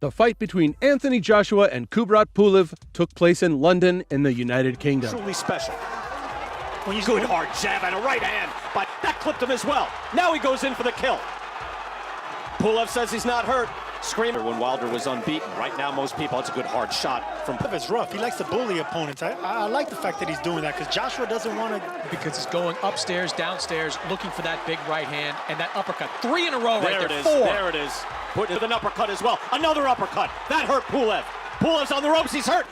The fight between Anthony Joshua and Kubrat Pulev took place in London in the United Kingdom. Truly special. When you good hard jab and a right hand, but that clipped him as well. Now he goes in for the kill. Pulev says he's not hurt. Screamer when Wilder was unbeaten. Right now, most people, it's a good hard shot from. It's rough. He likes to bully opponents. I like the fact that he's doing that because Joshua doesn't want to. Because he's going upstairs, downstairs, looking for that big right hand and that uppercut. 3 in a row right there. There it is. 4. There it is. Put it with an uppercut as well. Another uppercut. That hurt Pulev. Pulev's on the ropes. He's hurt.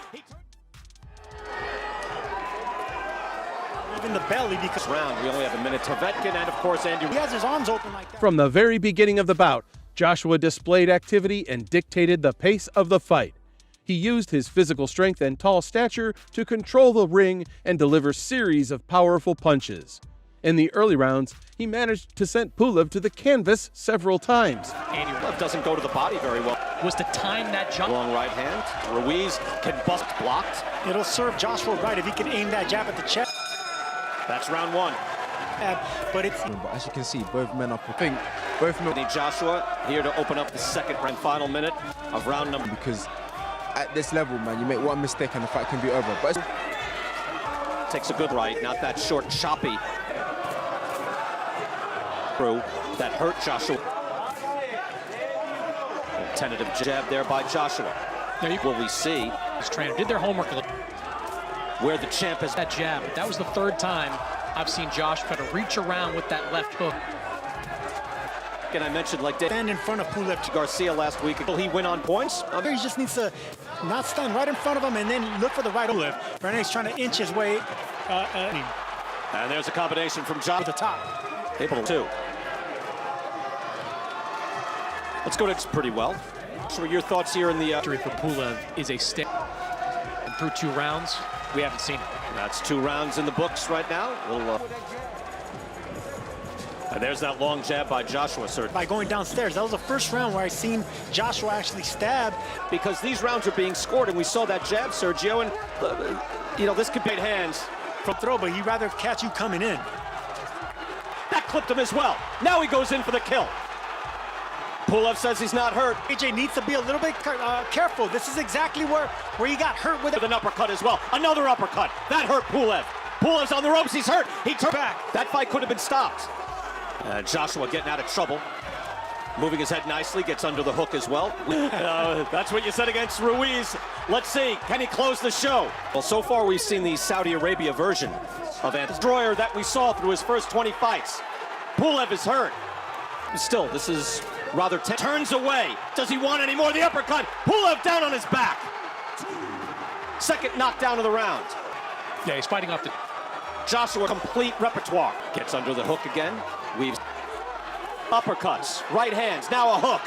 In the belly because round. We only have a minute. Tvetkin and of course Andy. He has his arms open like that. From the very beginning of the bout, Joshua displayed activity and dictated the pace of the fight. He used his physical strength and tall stature to control the ring and deliver series of powerful punches. In the early rounds, he managed to send Pulev to the canvas several times. Andy Pulev doesn't go to the body very well. Was to time that jump. Long right hand. Ruiz can bust blocked. It'll serve Joshua right if he can aim that jab at the chest. That's round 1. But it's. But as you can see, both men are. I think both men. Joshua here to open up the second and final minute of round number. Because at this level, man, you make one mistake and the fight can be over. But takes a good right, not that short, choppy through that hurt Joshua. A tentative jab there by Joshua. Will we see? His trainer did their homework. Where the champ is. That jab. That was the 3rd time I've seen Josh try to reach around with that left hook. And I mentioned like stand in front of Pulev to Garcia last week. Will he win on points? He just needs to not stand right in front of him and then look for the right Pulev. Right now he's trying to inch his way. And there's a combination from John at the top. Able to. Let's go to pretty well. So your thoughts here in the victory for Pulev is a stick. And through 2 rounds, we haven't seen it. That's 2 rounds in the books right now. And there's that long jab by Joshua, sir. By going downstairs. That was the first round where I seen Joshua actually stab. Because these rounds are being scored, and we saw that jab, Sergio, and you know, this could be hands from throw, but he'd rather catch you coming in. That clipped him as well. Now he goes in for the kill. Pulev says he's not hurt. AJ needs to be a little bit careful. This is exactly where he got hurt with an uppercut as well. Another uppercut. That hurt Pulev. Pulev's on the ropes. He's hurt. He turned back. That fight could have been stopped. Joshua getting out of trouble. Moving his head nicely. Gets under the hook as well. That's what you said against Ruiz. Let's see. Can he close the show? Well, so far we've seen the Saudi Arabia version of Anthony Destroyer that we saw through his first 20 fights. Pulev is hurt. Still, this is rather turns away. Does he want any more? The uppercut. Pulev down on his back. Second knockdown of the round. Yeah, he's fighting off the. Joshua complete repertoire. Gets under the hook again. Weaves uppercuts. Right hands. Now a hook.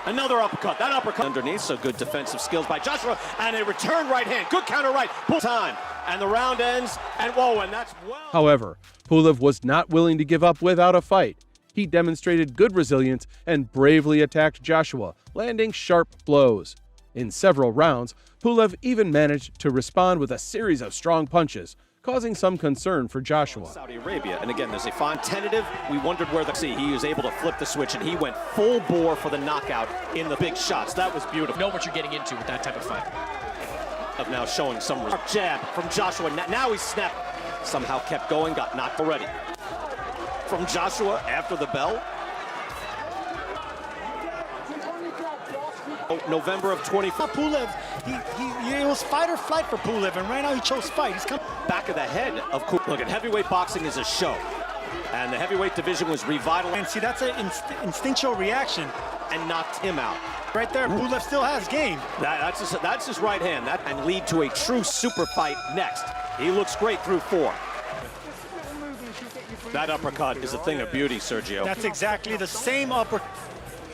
Another uppercut. That uppercut underneath. So good defensive skills by Joshua. And a return right hand. Good counter right. Pull time. And the round ends. And whoa, and that's well. However, Pulev was not willing to give up without a fight. He demonstrated good resilience and bravely attacked Joshua, landing sharp blows. In several rounds, Pulev even managed to respond with a series of strong punches, causing some concern for Joshua. Saudi Arabia, and again, there's a fine tentative. We wondered where he was able to flip the switch, and he went full bore for the knockout in the big shots. That was beautiful. Know what you're getting into with that type of fight. Of now showing some jab from Joshua. Now he snapped. Somehow kept going, got knocked already. From Joshua after the bell. November of 24. Pulev, it was fight or flight for Pulev, and right now he chose fight. He's coming back of the head of Kubrat. Look, at heavyweight boxing is a show, and the heavyweight division was revitalized. And see, that's an instinctual reaction, and knocked him out. Right there, Pulev still has game. That's his right hand. And lead to a true super fight next. He looks great through 4. That uppercut is a thing of beauty, Sergio. That's exactly the same uppercut.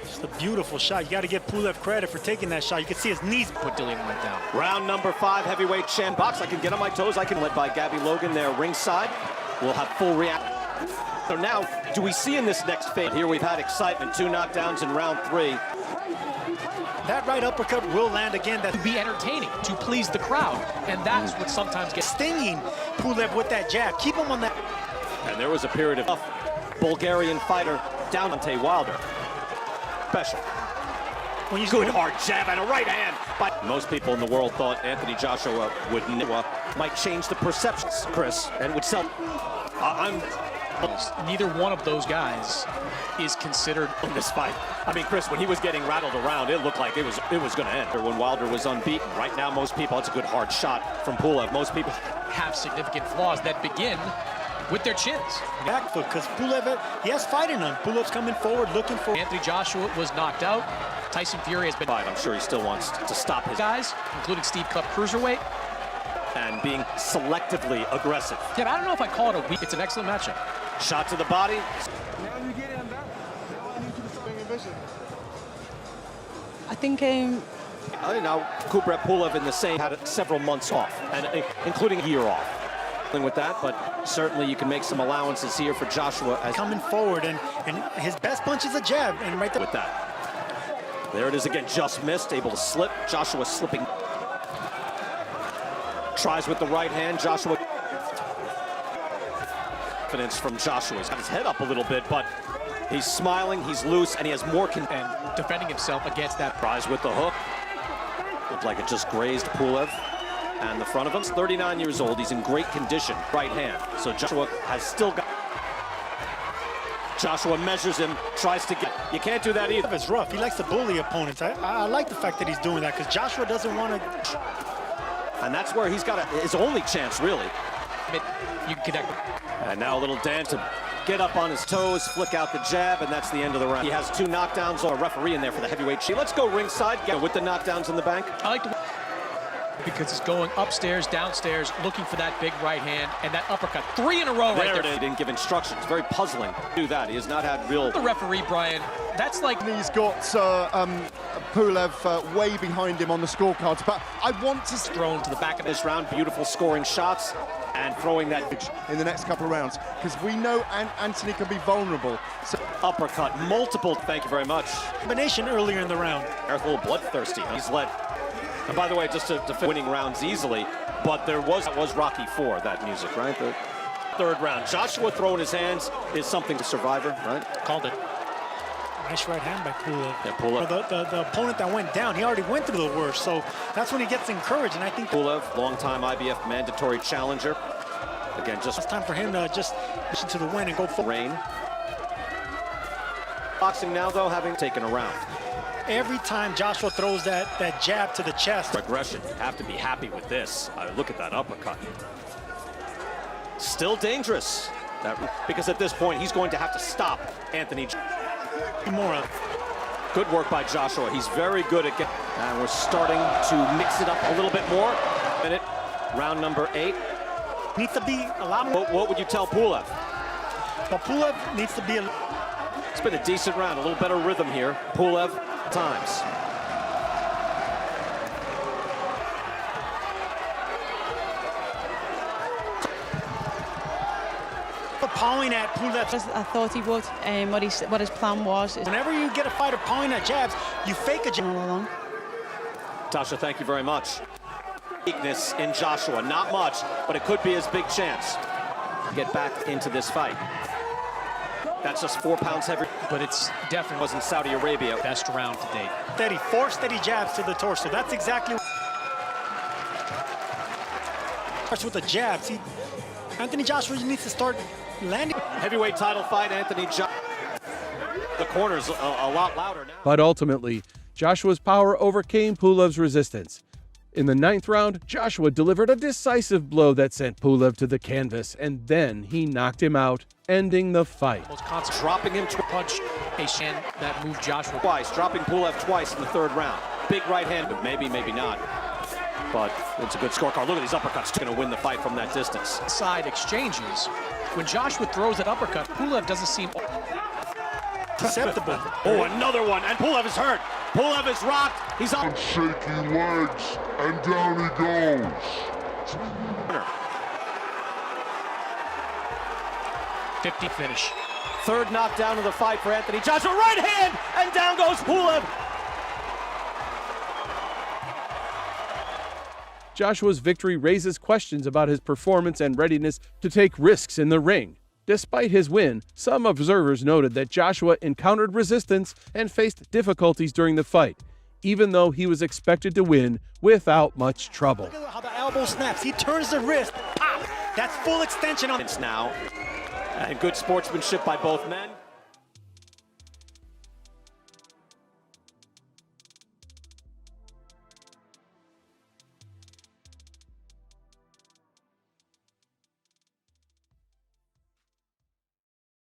Just a beautiful shot. You got to give Pulev credit for taking that shot. You can see his knees. Put Dillian went down. Round number 5, heavyweight champ box. I can get on my toes. I can led by Gabby Logan there ringside. We'll have full reaction. So now, do we see in this next phase? Here we've had excitement. 2 knockdowns in round 3. That right uppercut will land again. That to be entertaining, to please the crowd, and that's what sometimes gets stinging Pulev with that jab. Keep him on that. And there was a period of Bulgarian fighter down Deontay Wilder. Special. when you Good hard jab and a right hand. But most people in the world thought Anthony Joshua might change the perceptions, Chris, and would sell. Neither one of those guys is considered in this fight. I mean, Chris, when he was getting rattled around, it looked like it was going to end. When Wilder was unbeaten. Right now, most people, it's a good hard shot from Pulev. Most people have significant flaws that begin with their chins. Back foot, because Pulev, he has fight in him. Pulev's coming forward, looking for. Anthony Joshua was knocked out. Tyson Fury has been. I'm sure he still wants to stop his guys, including Steve Cup cruiserweight. And being selectively aggressive. Yeah, I don't know if I call it a weak. It's an excellent matchup. Shot to the body. Now you get him back. Now I need you to start being efficient. I think Now Kubrat Pulev in the same had several months off, and including a year off. With that, but certainly you can make some allowances here for Joshua as coming forward, and his best punch is a jab, and right there. With that, there it is again, just missed, able to slip. Joshua slipping. Tries with the right hand. Joshua. Confidence from Joshua. He's got his head up a little bit, but he's smiling, he's loose, and he has more and defending himself against that. Tries with the hook. Looked like it just grazed Pulev. And the front of him, 39 years old. He's in great condition. Right hand. So Joshua has still got. Joshua measures him, tries to get. You can't do that either. It's rough. He likes to bully opponents. I like the fact that he's doing that because Joshua doesn't want to. And that's where he's got his only chance, really. You can connect. And now a little dance to get up on his toes, flick out the jab, and that's the end of the round. He has 2 knockdowns, or a referee in there for the heavyweight shield. Let's go ringside with the knockdowns in the bank. I like the. Because he's going upstairs, downstairs, looking for that big right hand and that uppercut. 3 in a row right there. He didn't give instructions. Very puzzling to do that. He has not had real. The referee, Brian, that's like. He's got Pulev way behind him on the scorecards, but I want to. Thrown to the back of this round. Beautiful scoring shots and throwing that. In the next couple of rounds, because we know Anthony can be vulnerable. So uppercut, multiple. Thank you very much. Combination earlier in the round. They're a little bloodthirsty. He's led. And by the way, just to winning rounds easily, but that was Rocky IV, that music, right? The 3rd round. Joshua throwing his hands is something to Survivor, right? Called it. Nice right hand by Pulev. Yeah, Pulev. The opponent that went down, he already went through the worst, so that's when he gets encouraged, and I think Pulev, longtime IBF mandatory challenger. Again, just it's time for him to just listen to the win and go for rain. Boxing now, though, having taken a round. Every time Joshua throws that jab to the chest. Aggression. You have to be happy with this. Look at that uppercut. Still dangerous. Because at this point, he's going to have to stop Anthony. More. Good work by Joshua. He's very good at getting. And we're starting to mix it up a little bit more. Minute, round number 8. Needs to be a lot more. What would you tell Pulev? Well, Pulev needs to be a. It's been a decent round. A little better rhythm here. Pulev. Times. Pawing at Pulev. I thought he would. What his plan was. Whenever you get a fighter pawing at jabs, you fake a jab. All along. Tasha, thank you very much. Weakness in Joshua, not much, but it could be his big chance to get back into this fight. That's just 4 pounds heavier. But it's definitely was in Saudi Arabia. Best round to date. Steady, 4 steady jabs to the torso. That's exactly. Starts with the jabs. Anthony Joshua needs to start landing. Heavyweight title fight, Anthony Joshua. The corner's a lot louder now. But ultimately, Joshua's power overcame Pulev's resistance. In the 9th round, Joshua delivered a decisive blow that sent Pulev to the canvas, and then he knocked him out, ending the fight. Dropping him to punch a shin that moved Joshua twice, dropping Pulev twice in the 3rd round. Big right hand, but maybe not. But it's a good scorecard. Look at these uppercuts. Going to win the fight from that distance. Side exchanges. When Joshua throws that uppercut, Pulev doesn't seem susceptible. Oh, another one, and Pulev is hurt. Pulev is rocked. He's on shaky legs, and down he goes. 50 finish. 3rd knockdown of the fight for Anthony Joshua. Right hand, and down goes Pulev. Joshua's victory raises questions about his performance and readiness to take risks in the ring. Despite his win, some observers noted that Joshua encountered resistance and faced difficulties during the fight. even though he was expected to win without much trouble. Look at how the elbow snaps. He turns the wrist. Pop! That's full extension on It's now. And good sportsmanship by both men.